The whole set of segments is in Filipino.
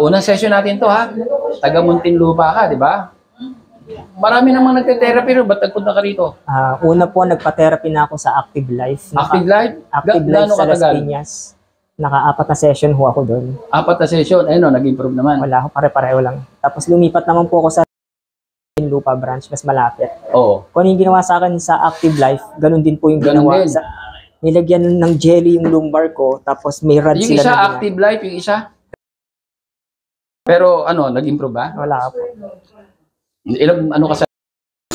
Unang session natin to ha. Taga Muntinlupa ka, di ba? Marami namang nagte-therapy rin. Ba't nagpunta ka rito? Una po, nagpa-therapy na ako sa Active Life. Active Life? Active Life sa Las Piñas. Naka-4 na session ho ako doon. 4 na session? Ayun o, nag-improve naman. Wala ako, pare-pareho lang. Tapos lumipat naman po ako sa Lupa branch, mas malapit. Oo. Kung ano yung ginawa sa akin sa Active Life, ganun din po yung ginawa sa... Nilagyan ng jelly yung lumbar ko, tapos may rod yung sila. Yung isa, Active Life, yung isa? Pero ano, nag-improve ba? Wala po. Ilang, ano ka sa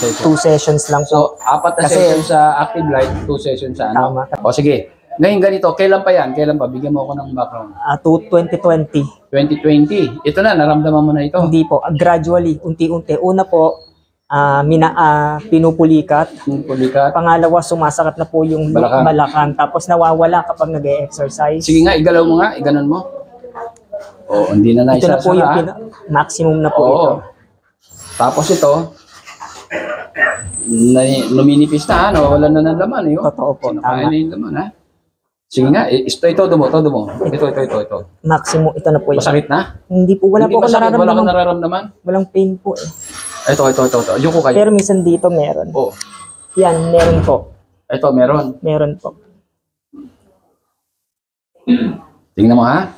2 sessions lang po. So, 4 na sessions sa Active Life, 2 sessions sa ano? Tama. O sige. Ngayon ganito, kailan pa yan? Kailan pa? Bigyan mo ako ng background. 2020. 2020. Ito na, naramdaman mo na ito? Hindi po. Gradually, unti-unti. Una po, pinupulikat. Pangalawa, sumasakit na po yung balakang. Tapos nawawala kapag nag-e-exercise. Sige nga, igalaw mo nga, iganon mo. Oo, hindi na naisasara. Ito na po yung maximum na po ito. Tapos ito, luminipis na, no? Wala na ng laman. Yun. Totoo po, tama. Na yung laman, ha? Sige nga, todo mo. Ito. Maximum, ito na po yun. Masakit na? Hindi po, wala po ako nararamdaman. Wala kang nararamdaman? Walang pain po eh. Ito. Yung ko kayo. Pero minsan dito meron. Oo. Yan, meron po. Ito, meron? Meron po. Tingnan mo ha.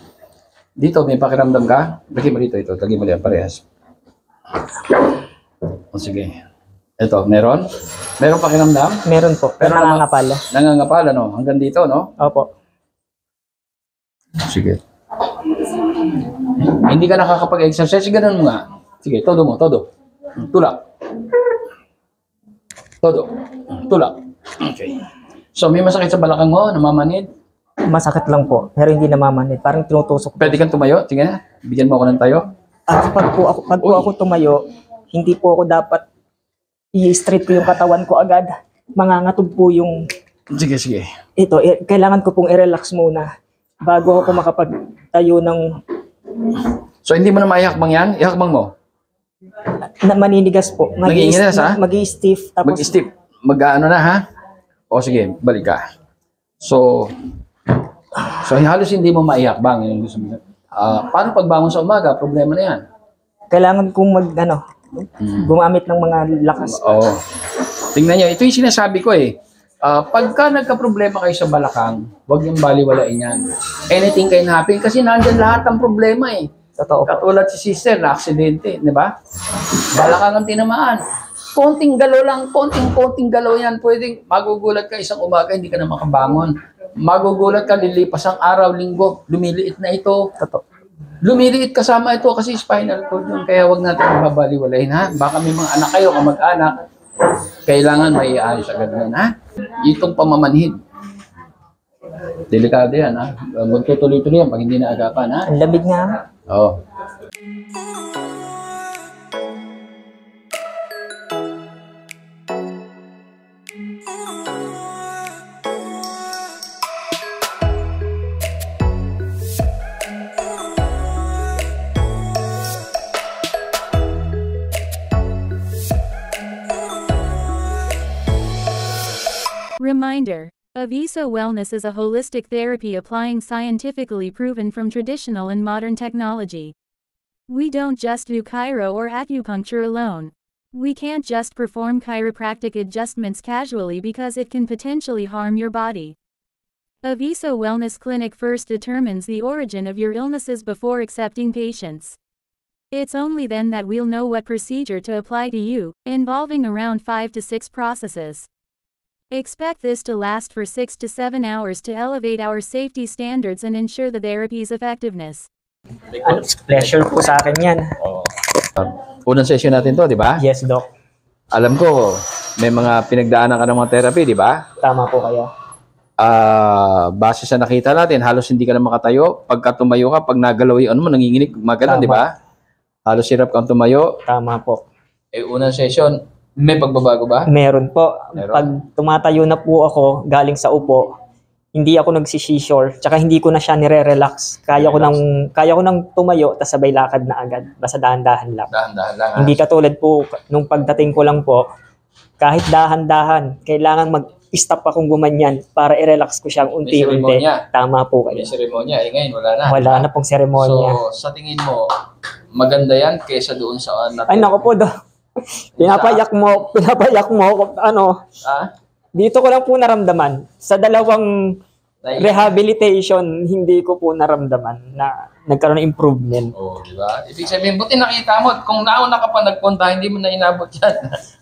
Dito, may pakiramdam ka? Lagi mo dito, ito. Lagi mo yan, parehas. O sige. Ito, meron? Meron pakiramdam? Meron po. Pero nangangapal. Nangangapal, ano? Hanggang dito, no? Opo. Sige. Hindi ka nakakapag-exercise, ganun mo nga. Sige, todo mo. Tulak. Tulak. Okay. So, may masakit sa balakang mo? Namamanid? Masakit lang po, pero hindi namamanid. Parang tinutusok. Pwede kang tumayo? Sige na. Bigyan mo ako ng tayo. At pag po ako tumayo, hindi po ako dapat i-straight ko yung katawan ko agad. Mangangatog po yung... Sige. Ito, kailangan ko pong i-relax muna bago ako makapagtayo ng... So, hindi mo na maihakbang yan? Ihakbang mo? Maninigas po. Mag-iinginas, ha? Mag-i-stiff. Mag-stiff. Mag-ano na, ha? O, sige, balik ka. So, halos hindi mo maihakbang. Yung gusto mo. Paano pagbangon sa umaga? Problema na yan. Kailangan kong gumamit ng mga lakas. Oo. Tingnan niyo, ito yung sinasabi ko eh. Pagka nagka-problema kayo sa balakang, huwag yung baliwalain yan. Anything can happen kasi nandyan lahat ng problema eh. Totoo. Katulad si sister na aksidente, di ba? Balakang ang tinamaan. Konting galaw lang, konting galaw yan. Pwedeng magugulat ka isang umaga, hindi ka na makabangon. Magugulat ka, lilipas ang araw, linggo, lumiliit na ito. Totoo. Lumiliit kasama ito kasi spinal cord yun. Kaya wag natin mabaliwalain, ha? Baka may mga anak kayo, kamag-anak, kailangan may iayos agad yan, ha? Itong pamamanhid. Delikado yan, ha? Magtutuloy-tuloy yan pag hindi na agapan, ha? Ang lamig nga. Oo. Reminder: Aviso Wellness is a holistic therapy applying scientifically proven from traditional and modern technology. We don't just do chiro or acupuncture alone. We can't just perform chiropractic adjustments casually because it can potentially harm your body. Aviso Wellness Clinic first determines the origin of your illnesses before accepting patients. It's only then that we'll know what procedure to apply to you, involving around 5 to 6 processes. Expect this to last for 6 to 7 hours to elevate our safety standards and ensure the therapy's effectiveness. Pleasure po sa akin yan. Unang session natin to, di ba? Yes, Doc. Alam ko, may mga pinagdaanan ka ng mga therapy, di ba? Tama po kayo. Base sa nakita natin, halos hindi ka na makatayo. Pagka tumayo ka, pag nagalaw yung ano mo, nanginginig, magalan, di ba? Halos hirap kang tumayo. Tama po. Unang session, may pagbabago ba? Meron po. Meron? Pag tumatayo na po ako galing sa upo, hindi ako nagsisisure, tsaka hindi ko na siya nire-relax. Kaya ko nang tumayo, tas sabay lakad na agad. Basta dahan-dahan lang. Dahan-dahan lang. Hindi katulad po, nung pagdating ko lang po, kahit dahan-dahan, kailangan nag-stop akong gumanyan para i-relax ko siyang unti-unti. seremonya. Tama po May kayo. seremonya. Eh ngayon, wala na. Wala na pong seremonya. So, sa tingin mo, maganda yan kesa doon sa Ay, naku po, pinapayak mo, ano, Ah? dito ko lang po naramdaman. Sa dalawang rehabilitation, hindi ko po naramdaman na nagkaroon ng improvement. Oh, di ba? Ibig sabihin, buti nakita mo, kung nauna ka pa nagpunta, hindi mo na inabot yan.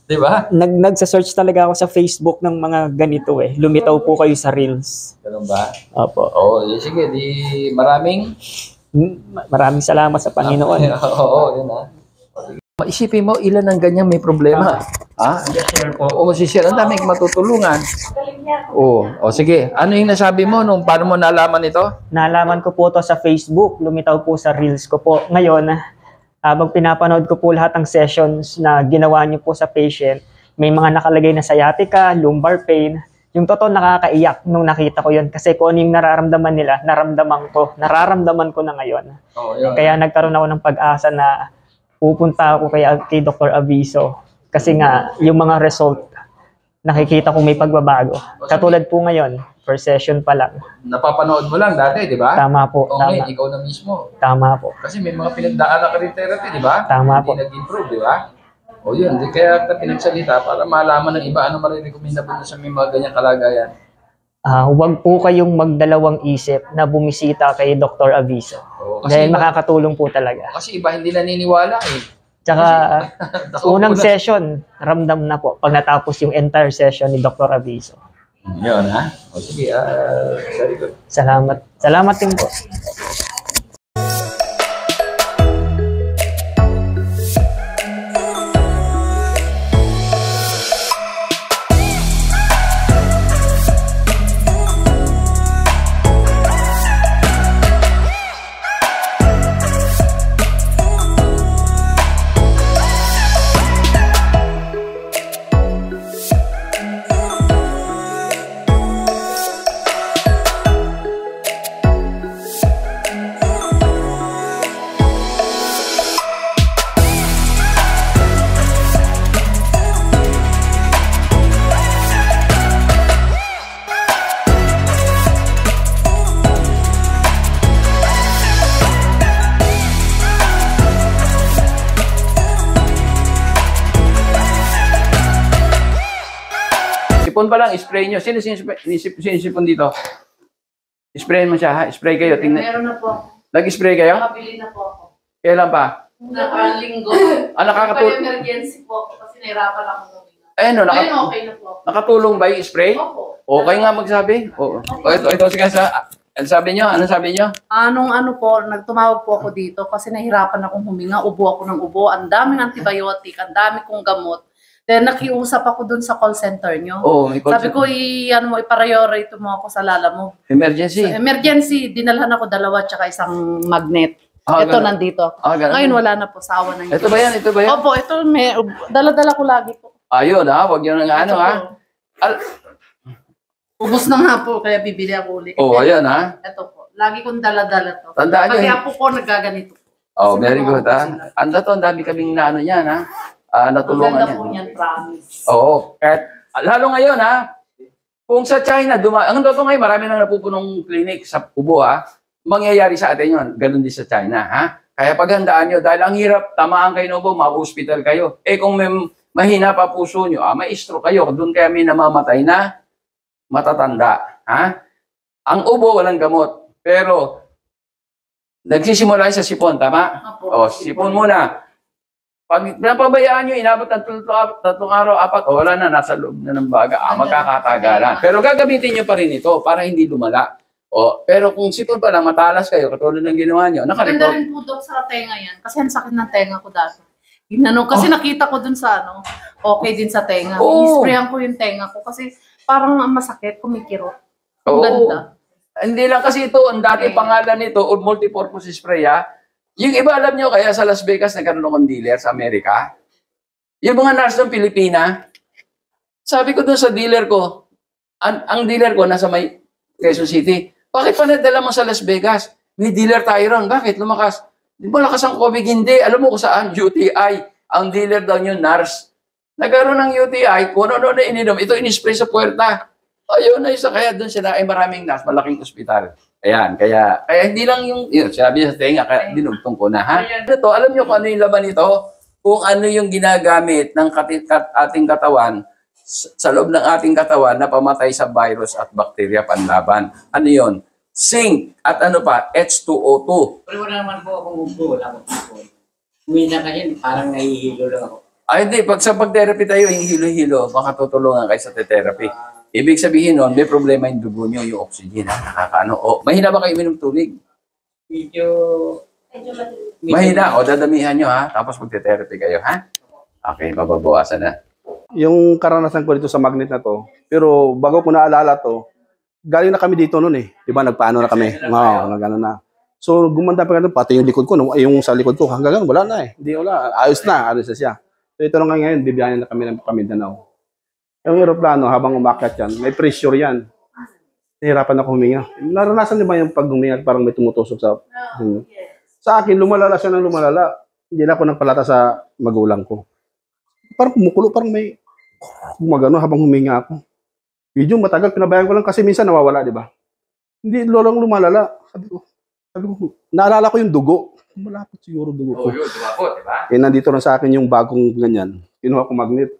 Di ba? Nagsa-search talaga ako sa Facebook ng mga ganito eh. Lumitaw po kayo sa Reels. Ganun ba? Opo. Oo, sige, di maraming. Maraming salamat sa Panginoon. Oo, yun ha. Isipin mo, ilan ang ganyan may problema. Ha? Oo, si Sir, ang daming matutulungan. Oo, sige. Ano yung nasabi mo nung paano mo nalaman ito? Nalaman ko po to sa Facebook. Lumitaw po sa Reels ko po. Ngayon, habang pinapanood ko po lahat ng sessions na ginawa niyo po sa patient, may mga nakalagay na sciatica, lumbar pain. Yung totoo nakakaiyak nung nakita ko yun. Kasi kung ano yung nararamdaman nila, nararamdaman ko na ngayon. Oo, yun. Kaya nagkaroon ako ng pag-asa na pupunta ako kay Dr. Aviso. Kasi nga, yung mga result, nakikita ko may pagbabago. Katulad po ngayon, first session pa lang. Napapanood mo lang dati, di ba? Tama po, Oo, tama. ngayon, ikaw na mismo. Tama po. Kasi may mga pinagdaanan ka rin therapy, di ba? Tama po. Hindi nag-improve, di ba? O yun, di kaya kita pinagsalita para malaman ng iba ano marirekomenda mo sa may mga ganyang kalagayan. Huwag po kayong magdalawang isip na bumisita kay Dr. Aviso. Oo, kasi Dahil iba- makakatulong po talaga. Kasi iba hindi naniniwala eh. Tsaka, unang Una- session, ramdam na po pag natapos yung entire session ni Dr. Aviso. Yun ha? O sige, very good. Salamat. Salamat din po. Sipon pa lang, spray nyo. Sino sinisipon dito? Sprayin mo siya ha? Spray kayo. Tingnan. Meron na po. Nag-spray kayo? Nakabili na po ako. Kailan pa? Nakalinggo. Nakakatulong. Emergency po ako kasi nahirapan ako huminga. Ayun, Ngayon okay na po ako. nakatulong ba yung spray? Opo. Okay nga magsabi. Oo. Ito sige sa ano sabi nyo? Ano sabi nyo? Ano po, nagtumawag po ako dito kasi nahirapan akong huminga. Ubo ako ng ubo. Ang daming antibiotic, ang dami kong gamot. Then nakiusap ako dun sa call center nyo. Oo, Sabi ko, i-priority mo ako sa lala mo. emergency. Sa emergency, dinalhan ako 2 tsaka isang magnet. Ah, Ito ganun. nandito. Ganun. Ngayon wala na po, sawa na yun. Ito ba yan? Ito ba yan? Opo, ito, dala-dala ko lagi po. Ayun ha, wag yun ang ano ha. Ubus na nga po, kaya bibili ako ulit. Oh, ayun ha. Ito po, lagi kong dala-dala to. Tandaan nyo. Pati apo ko naggaganito. Oh, Kasi very mga good apo ha. sila. Ando to, ang dami kaming naano niyan ha. Natulungan Maganda niya. po niyan, promise. Oo. Lalo ngayon ha, kung sa China, ang totoo ngayon, marami nang napupunong clinic sa Ubo ha, mangyayari sa atin yun. Ganun din sa China ha. Kaya paghandaan nyo, dahil ang hirap, tamaan kayo ng ubo, ma-hospital kayo. Eh kung may mahina pa puso nyo, maestro kayo, doon kaya may namamatay na matatanda. Ha? Ang ubo, walang gamot. Pero, nagsisimula sa sipon, tama? Opo. O, sipon muna. Pag napabayaan nyo, inabot ng 3 araw, 4, wala na, nasa loob na ng baga, magkakatagalan. Pero gagamitin nyo pa rin ito para hindi lumala. Pero kung sipon pa lang, matalas kayo, katulad ng ginawa nyo, Maganda nakarecord. rin po, Dok, sa tenga yan. Kasi ang sakit ng tenga ko dati. Kasi nakita ko dun sa okay din sa tenga. Oo. I-sprayan ko yung tenga ko kasi parang ang masakit, kumikirot. Ang Oo. ganda. Hindi lang kasi ito, ang dati pangalan nito, o multipurpose spray, ha? Yung iba, alam nyo, kaya sa Las Vegas nagkaroon akong dealer sa Amerika. Yung mga nurse ng Pilipina, sabi ko dun sa dealer ko, ang dealer ko nasa may Quezon City, bakit pa nadala mo sa Las Vegas? May dealer tayo ron. Bakit? Lumakas. Di ba lakas ang COVID? Hindi. Alam mo kung saan? UTI. Ang dealer daw yun, nurse. Nagkaroon ng UTI, kung ano na ininom, ito in-spray sa puwerta. Ayun na isa kaya doon sila ay maraming malaking ospital. Ayan, kaya hindi lang yung sabi sa tenga, kaya dinugtong ko na ha. Ito, alam niyo kung ano yung laman nito? Kung ano yung ginagamit ng ating katawan sa loob ng ating katawan na pamatay sa virus at bakterya panlaban. Ano yun? Zinc at ano pa? H2O2. Pero wala naman po akong upo, wala akong upo. Umina kasi parang nahihilo lang ako. Ay, hindi. Pag sa pag-therapy tayo, yung hilo-hilo, makatutulungan kayo sa therapy. Ibig sabihin nun, may problema yung dugo nyo, yung oxygen, ha? Nakakaano. O, mahina ba kayo minom tubig? Medyo... Mahina. O, dadamihan nyo, ha? Tapos magte-therapy kayo, ha? Okay, mababawasan na. Yung karanasan ko dito sa magnet na to, pero bago ko naalala to, galing na kami dito noon eh. Di ba, nagpaano na kami. Oo, nagano na. So, gumanda pa ganun, pati yung likod ko, yung sa likod ko, hanggang wala na eh. Hindi, wala. Ayos na siya. So, ito lang ngayon, bibiyahin na kami ng Pamindanao. Yung aeroplano, habang umakyat yan, may pressure yan. Nahirapan ako huminga. Naranasan niyo ba yung pag huminga, parang may tumutusok sa... Sa akin, lumalala siya ng lumalala. Hindi na ako nagpalata sa magulang ko. Parang kumukulo, parang may gumagano habang huminga ako. Medyo matagal, pinabayan ko lang kasi minsan nawawala, di ba? Hindi, lolang lumalala. Sabi ko, naalala ko yung dugo. Malapit siguro dugo ko. yun, dumapot, di ba? Nandito na sa akin yung bagong ganyan. Kinuha ko magnet.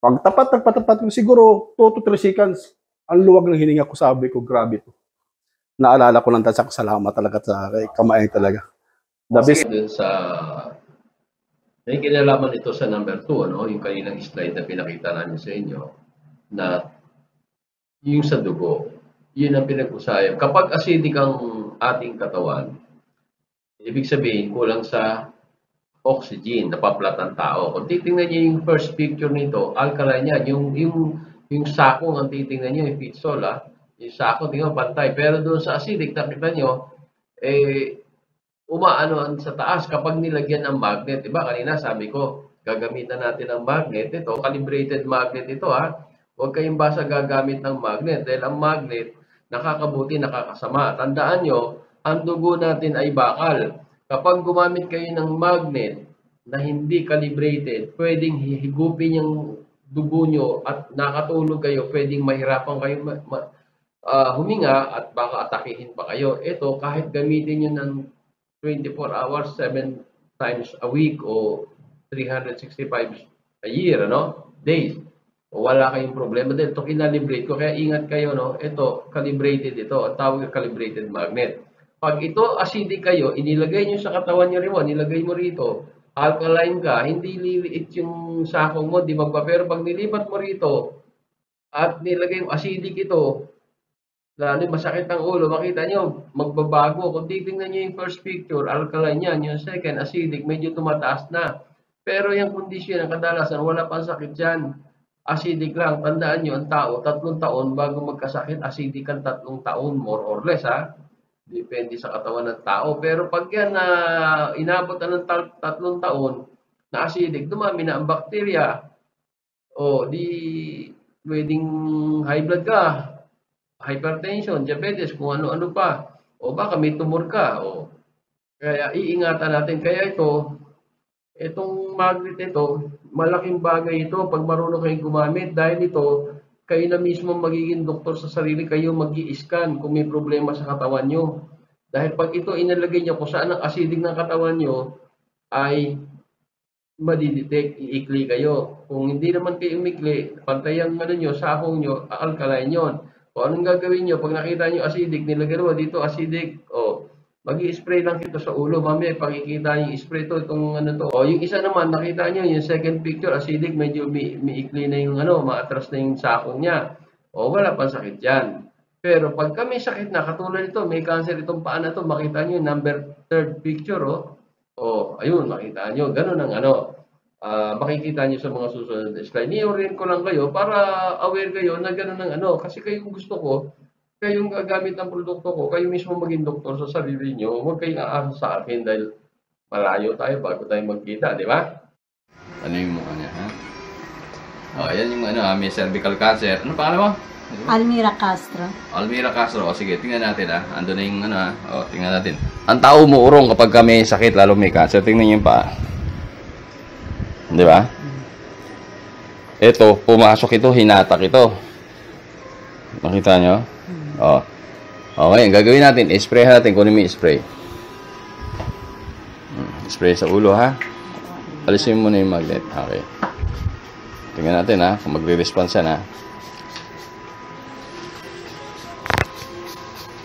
Pag nagpatapat ko siguro 2 to 3 seconds, ang luwag ng hininga ko, sabi ko, grabe to. Naalala ko lang sa salamat talaga sa kamay talaga. The best. Dun sa may kinalaman ito sa number 2, ano, yung kaninang slide na pinakita namin sa inyo, na yung sa dugo, yun ang pinag-usayan. Kapag acidic ang ating katawan, ibig sabihin kulang sa oxygen, napaplat ang tao. Kung titingnan niyo yung first picture nito, alkaline yan. Yung sakong ang titingnan niyo, yung pitsol, yung sakong, tingnan pantay. Pero doon sa acidic, nakita niyo, umaano sa taas kapag nilagyan ng magnet. Diba? Kanina sabi ko, gagamitan natin ang magnet. Ito, calibrated magnet ito, ha. Huwag kayong basta gagamit ng magnet. Dahil ang magnet, nakakabuti, nakakasama. Tandaan nyo, ang dugo natin ay bakal. Kapag gumamit kayo ng magnet na hindi calibrated, pwedeng higupin yung dugo nyo at nakatulog kayo, pwedeng mahirapan kayo huminga at baka atakihin pa kayo. Ito, kahit gamitin nyo ng 24 hours, 7 times a week o 365 a year, ano? Days. O wala kayong problema dahil ito kinalibrate ko. Kaya ingat kayo, no? Ito, calibrated ito. Ang tawag calibrated magnet. Pag ito acidic kayo, inilagay nyo sa katawan nyo rin mo, nilagay mo rito, alkaline ka, hindi liliit yung sakong mo, di magpa. Pero pag nilipat mo rito, at nilagay mo acidic ito, lalo masakit ang ulo, makita nyo, magbabago. Kung titingnan nyo yung first picture, alkaline yan, yung second, acidic, medyo tumataas na. Pero yung kondisyon, ang kadalasan, wala pang sakit yan. Acidic lang. Tandaan nyo, ang tao, 3 taon bago magkasakit, acidic ang 3 taon, more or less, ha? Depende sa katawan ng tao. Pero pag yan na inabot na ng 3 taon na acidic, dumami na ang bakterya. O, di pwedeng high blood ka, hypertension, diabetes, kung ano-ano pa. O baka may tumor ka. O, kaya iingatan natin. Kaya itong magnet ito, malaking bagay ito pag marunong kayong gumamit. Dahil ito, kayo na mismo magiging doktor sa sarili, kayo mag-i-scan kung may problema sa katawan nyo. Dahil pag ito inalagay nyo kung saan ang acidic ng katawan nyo, ay madidetect, iikli kayo. Kung hindi naman kayo umikli, pantay ang nyo, sakong nyo, alkaline yun. Kung anong gagawin nyo, pag nakita nyo acidic, nilagay mo dito acidic, mag-i-spray lang ito sa ulo. Mamaya, pakikita yung spray to, itong ano to. O, yung isa naman, nakita nyo, yung second picture, acidic, medyo miikli na yung maatras na yung sakong niya. O, wala pang sakit yan. Pero, pag kami sakit na, katulad ito, may cancer itong paa na to, makita nyo, number 3rd picture, O, ayun, makita nyo. Ganun ang makikita nyo sa mga susunod na slide. Ni-orient ko lang kayo para aware kayo na ganun ang Kasi kayong gusto ko, kayong gagamit ng produkto ko, kayo mismo maging doktor sa sarili nyo, huwag kayong aasa sa akin dahil malayo tayo bago tayo magkita, di ba? Ano yung mukha niya, ha? O, yan yung may cervical cancer. Ano pangalan mo? Almira Castro. Almira Castro. O, sige, tingnan natin, ha? Ando na yung O, tingnan natin. Ang tao umuurong kapag may sakit, lalo may cancer. Tingnan niyo yung paa. Di ba? Ito, pumasok ito, hinatak ito. Makita nyo? Oh. Okay, ang gagawin natin, spray natin. Kunin mo yung spray. Spray sa ulo, ha? Alisin mo na yung magnet. Okay. Tingnan natin, ha? Kung magre-response yan, ha?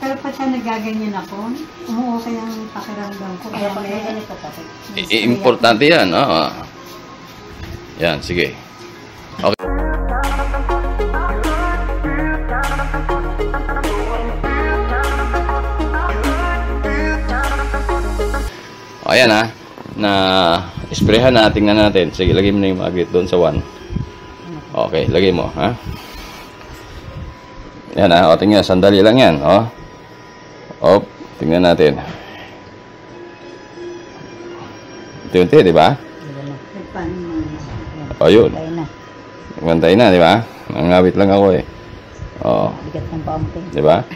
Pero pagka nagaganyan ako, umuokay ang pakiramdam ko. Kaya pag ganito kasi. Importante yan, oo. Yan, sige. Okay. Ayan, ha? Na sprayhan na, tingnan natin. Sige, lagay mo na yung magnet doon sa 1. Okay, lagay mo, ha? Yan, ha? O, tingnan, sandali lang yan, o. O, tingnan natin. Unti-unti, di ba? O, yun. Bantay na, di ba? Nangawit lang ako, eh. O. Bigat ng pumping. Di ba?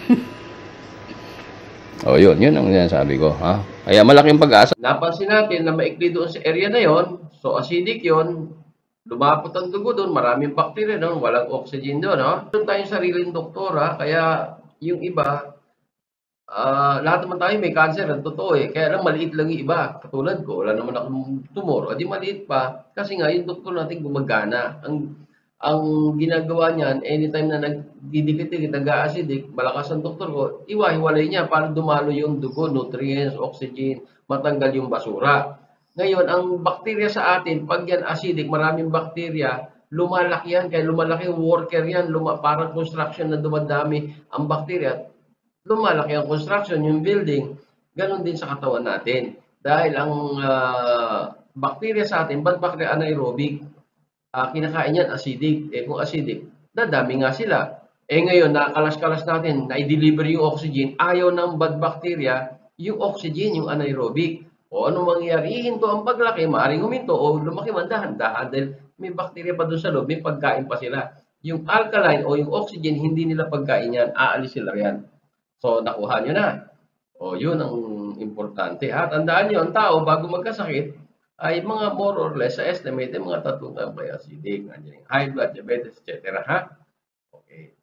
O, yun. Yun ang sinasabi ko, ha? Kaya malaking pag-asa. Napansin natin na maikli doon sa area na yon, so acidic yon, lumapot ang dugo doon, maraming bacteria doon, walang oxygen doon. No? Doon tayong sariling doktora, kaya yung iba, lahat naman tayo may cancer, ang totoo eh. Kaya lang maliit lang yung iba. Katulad ko, wala naman akong tumor, o di maliit pa, kasi nga yung doktor natin gumagana. Ang ginagawa niyan, anytime na nagdidikit-dikit, nag-acidic, malakas ang doktor ko, iwa-hiwalay niya para dumalo yung dugo, nutrients, oxygen, matanggal yung basura. Ngayon, ang bakterya sa atin, pag yan acidic, maraming bakterya, lumalaki yan, kaya lumalaki yung worker yan, parang construction na dumadami ang bakterya, lumalaki ang construction, yung building, ganun din sa katawan natin. Dahil ang bakterya sa atin, bad bacteria anaerobic, kinakain yan acidic. Eh kung acidic, dadami nga sila. Eh ngayon, nakakalas-kalas natin, na-deliver yung oxygen, ayaw ng bad bacteria, yung oxygen, yung anaerobic. O ano mangyayari? Ihinto ang paglaki, maaaring huminto, o lumaki man dahan-dahan dahil may bacteria pa doon sa loob, may pagkain pa sila. Yung alkaline o yung oxygen, hindi nila pagkain yan, aalis sila yan. So, nakuha nyo na. O, yun ang importante. Ha? Tandaan nyo, ang tao, bago magkasakit, ay mga more or less, sa estimate, mga 3 taon by acidic, high blood, diabetes, etc. Ha? Okay.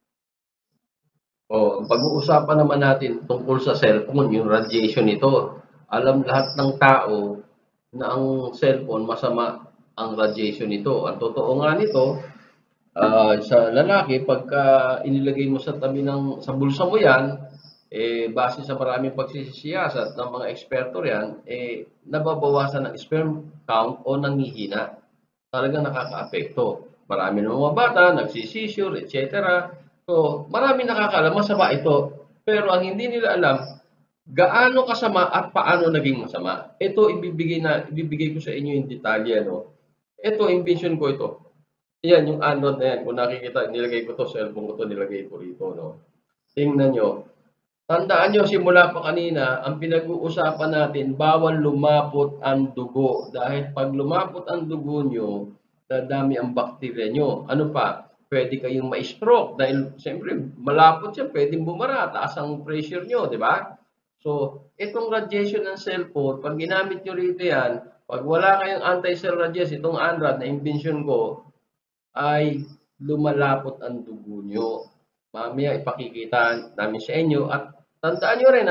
O, pag-uusapan naman natin tungkol sa cellphone, yung radiation nito. Alam lahat ng tao na ang cellphone, masama ang radiation nito. Ang totoo nga nito, sa lalaki, pagka inilagay mo sa tabi sa bulsa mo yan, base sa maraming pagsisiyasat ng mga eksperto yan, nababawasan ang sperm count o nangihina. Talagang nakaka-apekto. Marami ng mga bata, nagsisisure, etc. So, marami nakakaalam, masama ito. Pero ang hindi nila alam, gaano kasama at paano naging masama. Ito, ibibigay ko sa inyo yung detalye. No? Ito, invention ko ito. Yan, yung anode na yan. Kung nakikita, nilagay ko to, cellphone ko to, nilagay ko rito. No? Tingnan nyo. Tandaan nyo, simula pa kanina, ang pinag-uusapan natin, bawal lumapot ang dugo. Dahil pag lumapot ang dugo nyo, dadami ang bakterya nyo. Ano pa? Pwede kayong ma-stroke. Dahil, siyempre, malapot siya, pwedeng bumara, taas ang pressure nyo, di ba? So, itong radiation ng cellphone, pag ginamit nyo rito yan, pag wala kayong anti-cell radiation, itong ANRAD na invention ko, ay lumalapot ang dugo nyo. Mamaya ipakikita namin sa inyo. At tandaan nyo rin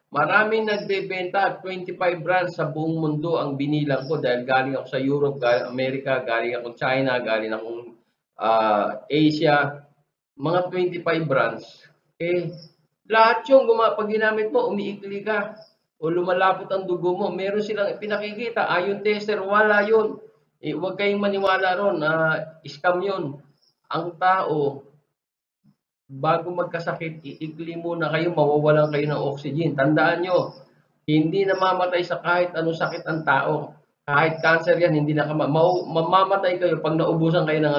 maraming nagbebenta, 25 brands sa buong mundo ang binilang ko dahil galing ako sa Europe, galing Amerika, galing ako China, galing ako Asia, mga 25 brands. Lahat yung pag ginamit mo, umiikli ka o lumalapot ang dugo mo, meron silang pinakikita, ion tester, wala yun. Huwag kayong maniwala ron na scam yun. Ang tao, bago magkasakit, iikli muna kayo, mawawalan kayo ng oxygen. Tandaan nyo, hindi namamatay sa kahit anong sakit ang tao. Kahit cancer yan, hindi na mamamatay kayo pag naubusan kayo ng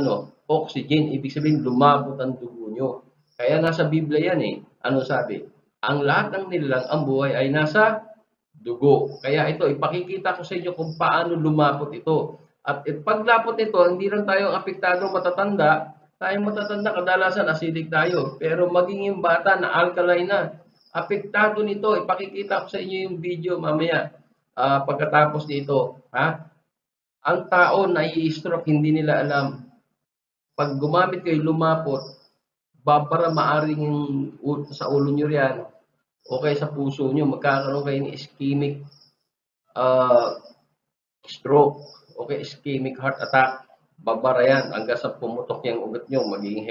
oxygen. Ibig sabihin, lumabot ang dugo nyo. Kaya nasa Biblia yan Ano sabi? Ang lahat ng nilalang, ang buhay ay nasa dugo. Kaya ito, ipakikita ko sa inyo kung paano lumapot ito. At paglapot nito, hindi lang tayo apektado matatanda. Tayong matatanda, kadalasan acidic tayo. Pero maging yung bata na alkaline na, apektado nito. Ipakikita ko sa inyo yung video mamaya pagkatapos nito. Ang tao na i-stroke, hindi nila alam. Pag gumamit kayo, lumapot, babara maaring sa ulo nyo riyan o kaya sa puso nyo, magkakaroon kayo ng ischemic stroke o kaya ischemic heart attack. Babara yan hanggang sa pumutok yung ugat nyo, magiging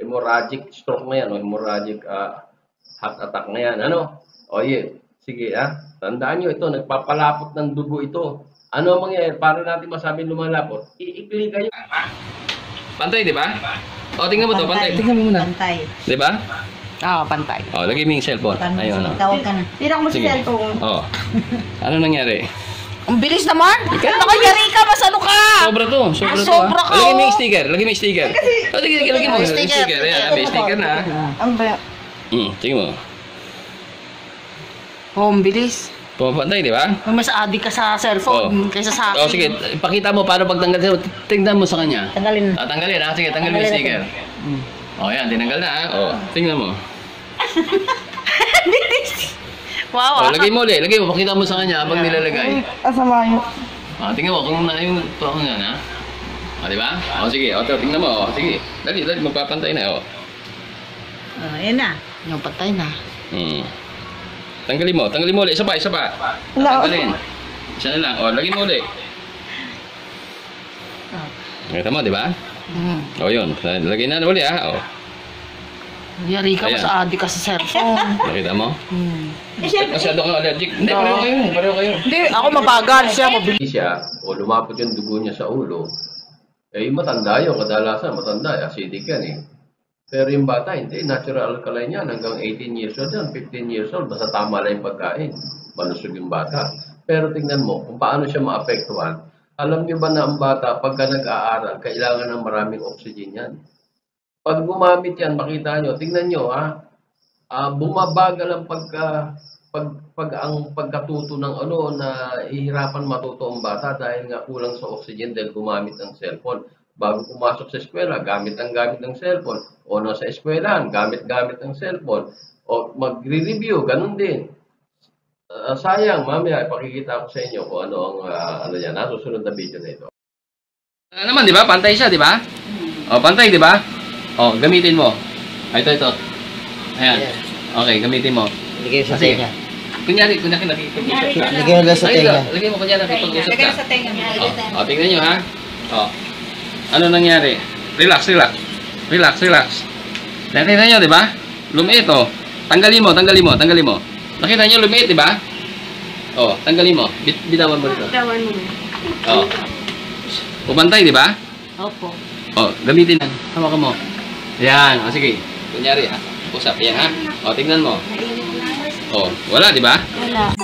hemorrhagic stroke na yan o hemorrhagic heart attack na yan. Ano? O sige tandaan nyo ito, nagpapalapot ng dugo ito. Ano ang mangyayari para natin masabi lumalapot? Iikli kayo. Pantay, di ba? O, tingnan mo to, pantay. Tingnan mo muna. Pantay. Di ba? Oo, pantay. O, lagay mo yung cellphone. Ayun, o. Tawag ka na. Tira mo si Sige. cellphone. O. Ano nangyari? Ang bilis naman! Nakayari ka! Masano ka! Sobra to. Sobra to, sobra ka, Lagay mo yung oh. sticker. Lagay mo yung sticker. O, lagay mo yung sticker. Ayan, may sticker na. Ang ba? Tingnan mo. Oh, ang bilis. Pumapantay, di ba? Mas adik ka sa cellphone kaysa sa akin. O, sige. Pakita mo paano pagtanggal. Tingnan mo sa kanya. Tanggalin. Tanggalin, ha? Sige, tanggalin mo yung sticker. O, yan. Tinanggal na, ha? O, tingnan mo. Wow, O, lagay mo ulit. Lagay mo. Pakita mo sa kanya habang nilalagay. Asama yun. Tingnan mo kung na yung tuwang yan, ha? Di ba? O, sige. O, tingnan mo. O, sige. Dali, magpapantay na, o. Ayan na. Yung patay na. Tanggalin mo ulit. Isa pa. Tanggalin. Isa na lang. O, lagay mo ulit. Nakita mo, di ba? O, yun. Lagay na ulit, ha? O. Yari ka, Ayan. mas adik ka sa cellphone. Nakita mo? Masyado kang allergic. Hindi, pareho kayo. Hindi, ako mabagal siya. Mabilis. Siya, o lumapot yung dugo niya sa ulo, matanda yun. Kadalasan, matanda. Acidic yan, eh. Pero yung bata, hindi. Natural alkaline yan. Hanggang 18 years old yan, 15 years old. Basta tama lang yung pagkain. Malusog yung bata. Pero tingnan mo kung paano siya maapektuhan. Alam niyo ba na ang bata, pagka nag-aaral, kailangan ng maraming oxygen yan. Pag gumamit yan, makita nyo, tingnan nyo, bumabagal ang ang pagkatuto ng na ihirapan matuto ang bata dahil nga kulang sa oxygen dahil gumamit ng cellphone. Bago pumasok sa eskwela, gamit ng cellphone. O nasa eskwelahan, gamit ng cellphone. O magre-review, ganun din. Sayang, mamaya, ipakikita ko sa inyo kung ano ang yan, susunod na video na ito. Naman, di ba? Pantay siya, di ba? O, pantay, di ba? O, gamitin mo. Ito. Ayan. Okay, gamitin mo. Lagay sa tenga. Kunyari nakikipag-usap ka. Lagay mo lang sa tenga. Lagay mo kunyari nakikipag-usap ka. Lagay sa tenga. O, tingnan nyo, ha? O. Ano nangyari? Relax. Nakita nyo, di ba? Lumiit, o. Tanggalin mo. Nakita nyo, lumiit, di ba? O, tanggalin mo. Bitawan mo dito. O. Pumantay, di ba? Opo. O, gamitin yan. Hawakan mo. Yan. O, sige. Kunyari, ha? Usap. Yan, ha? O, tingnan mo. O, wala, di ba? Wala.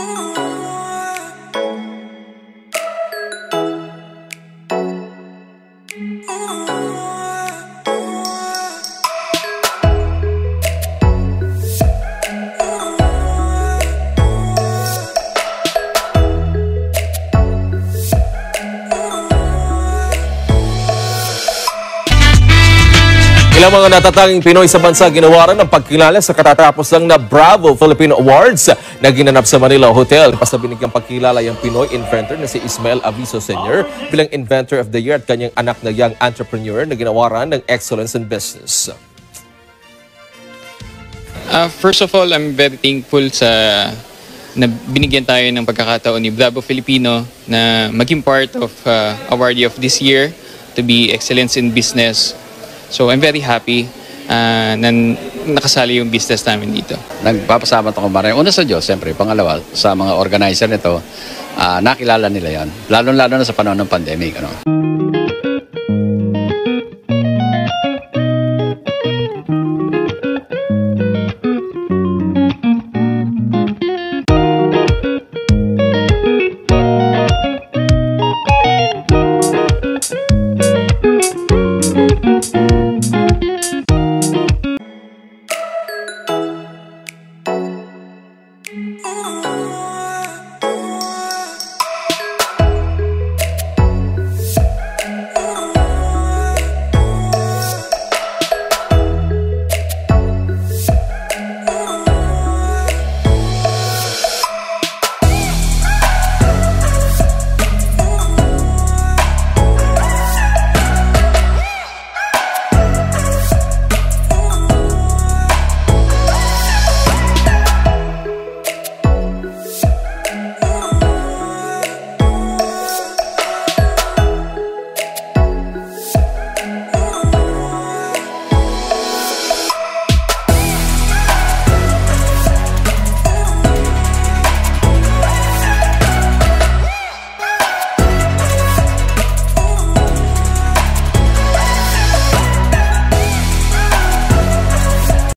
Ilang mga natatanging Pinoy sa bansa ginawaran ng pagkilala sa katatapos lang na Bravo Philippine Awards na ginanap sa Manila Hotel. Basta binigyang pagkilala yung Pinoy inventor na si Ismael Aviso Sr. bilang Inventor of the Year at kanyang anak na young entrepreneur na ginawaran ng Excellence in Business. First of all, I'm very thankful na binigyan tayo ng pagkakataon ni Bravo Filipino na maging part of awardee of this year to be Excellence in Business. So I'm very happy na nakasali yung business namin dito. Nagpapasalamat ako maraming. Una sa Diyos, siyempre. Pangalawa, sa mga organizer nito, nakilala nila yan. Lalo-lalo na sa panahon ng pandemic.